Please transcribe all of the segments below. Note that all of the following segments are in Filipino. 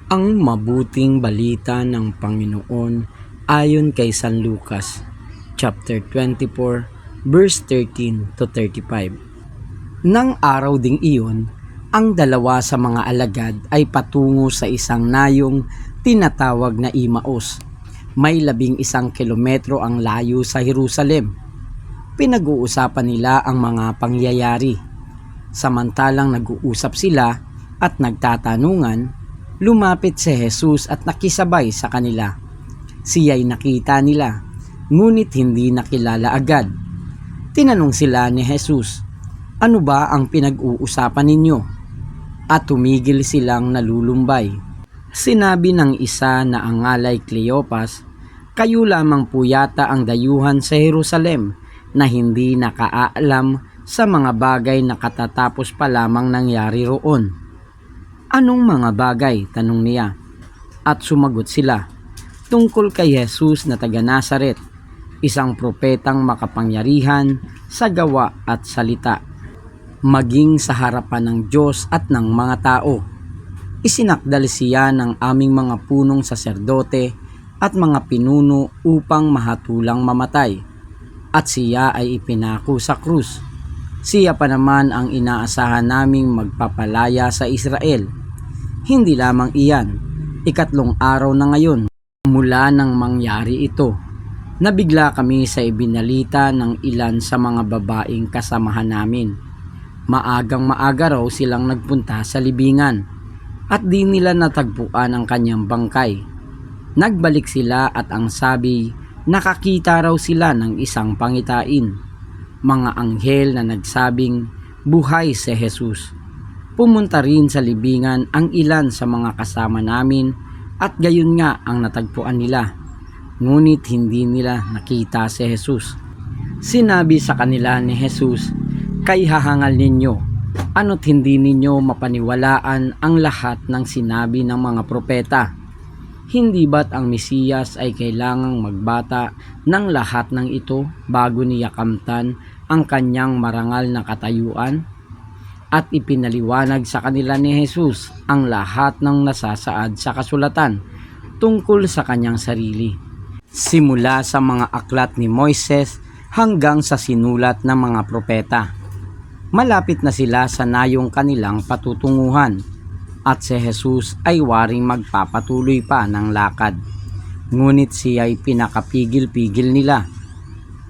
Ang mabuting balita ng Panginoon ayon kay San Lucas, chapter 24, verse 13 to 35. Nang araw ding iyon, ang dalawa sa mga alagad ay patungo sa isang nayong tinatawag na Imaos. May 11 kilometro ang layo sa Jerusalem. Pinag-uusapan nila ang mga pangyayari. Samantalang nag-uusap sila at nagtatanungan, lumapit si Jesus at nakisabay sa kanila. Siya'y nakita nila, ngunit hindi nakilala agad. Tinanong sila ni Jesus, "Ano ba ang pinag-uusapan ninyo?" At tumigil silang nalulumbay. Sinabi ng isa na ang ngalay Cleopas, "Kayo lamang po yata ang dayuhan sa Jerusalem na hindi nakaalam sa mga bagay na katatapos pa lamang nangyari roon." "Anong mga bagay?" tanong niya. At sumagot sila, "Tungkol kay Jesus na taga Nazaret, isang propetang makapangyarihan sa gawa at salita, maging sa harapan ng Diyos at ng mga tao. Isinakdal siya ng aming mga punong saserdote at mga pinuno upang mahatulang mamatay, at siya ay ipinako sa krus. Siya pa naman ang inaasahan naming magpapalaya sa Israel. Hindi lamang iyan, 3 araw na ngayon mula nang mangyari ito. Nabigla kami sa ibinalita ng ilan sa mga babaeng kasamahan namin. Maagang maaga raw silang nagpunta sa libingan at di nila natagpuan ang kanyang bangkay. Nagbalik sila at ang sabi, nakakita raw sila ng isang pangitain, mga anghel na nagsabing buhay si Jesus. Pumunta rin sa libingan ang ilan sa mga kasama namin at gayon nga ang natagpuan nila. Ngunit hindi nila nakita si Jesus. Sinabi sa kanila ni Jesus, "Kay hahangal ninyo, ano't hindi ninyo mapaniwalaan ang lahat ng sinabi ng mga propeta? Hindi ba't ang Mesiyas ay kailangang magbata ng lahat ng ito bago niya kamtan ang kanyang marangal na katayuan?" At ipinaliwanag sa kanila ni Jesus ang lahat ng nasasaad sa kasulatan tungkol sa kanyang sarili, simula sa mga aklat ni Moises hanggang sa sinulat ng mga propeta. Malapit na sila sa nayong kanilang patutunguhan, at si Jesus ay waring magpapatuloy pa ng lakad. Ngunit siya ay pinakapigil-pigil nila.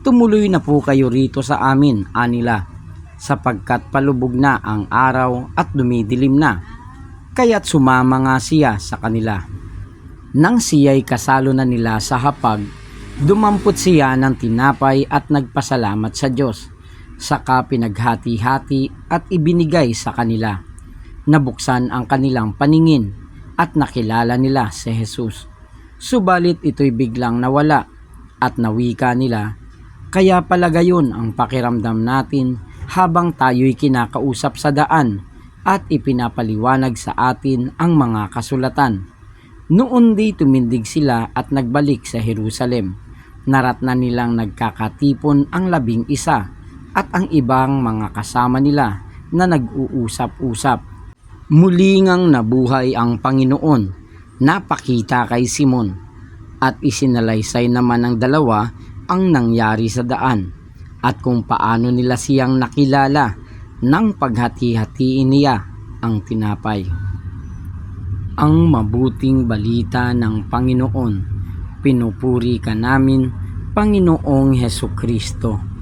"Tumuloy na po kayo rito sa amin," anila, sapagkat palubog na ang araw at dumidilim na. Kaya't sumama nga siya sa kanila. Nang siya'y kasalo na nila sa hapag, dumampot siya ng tinapay at nagpasalamat sa Diyos. Saka pinaghati-hati at ibinigay sa kanila. Nabuksan ang kanilang paningin at nakilala nila si Jesus. Subalit ito'y biglang nawala at nawika nila, "Kaya pala gayon ang pakiramdam natin habang tayo'y kinakausap sa daan at ipinapaliwanag sa atin ang mga kasulatan." Noon di tumindig sila at nagbalik sa Jerusalem. Naratnan nilang nagkakatipon ang 11 at ang ibang mga kasama nila na nag-uusap-usap. Muli ngang nabuhay ang Panginoon, napakita kay Simon, at isinalaysay naman ng dalawa ang nangyari sa daan at kung paano nila siyang nakilala nang paghati-hatiin niya ang tinapay. Ang mabuting balita ng Panginoon. Pinupuri ka namin, Panginoong Hesukristo.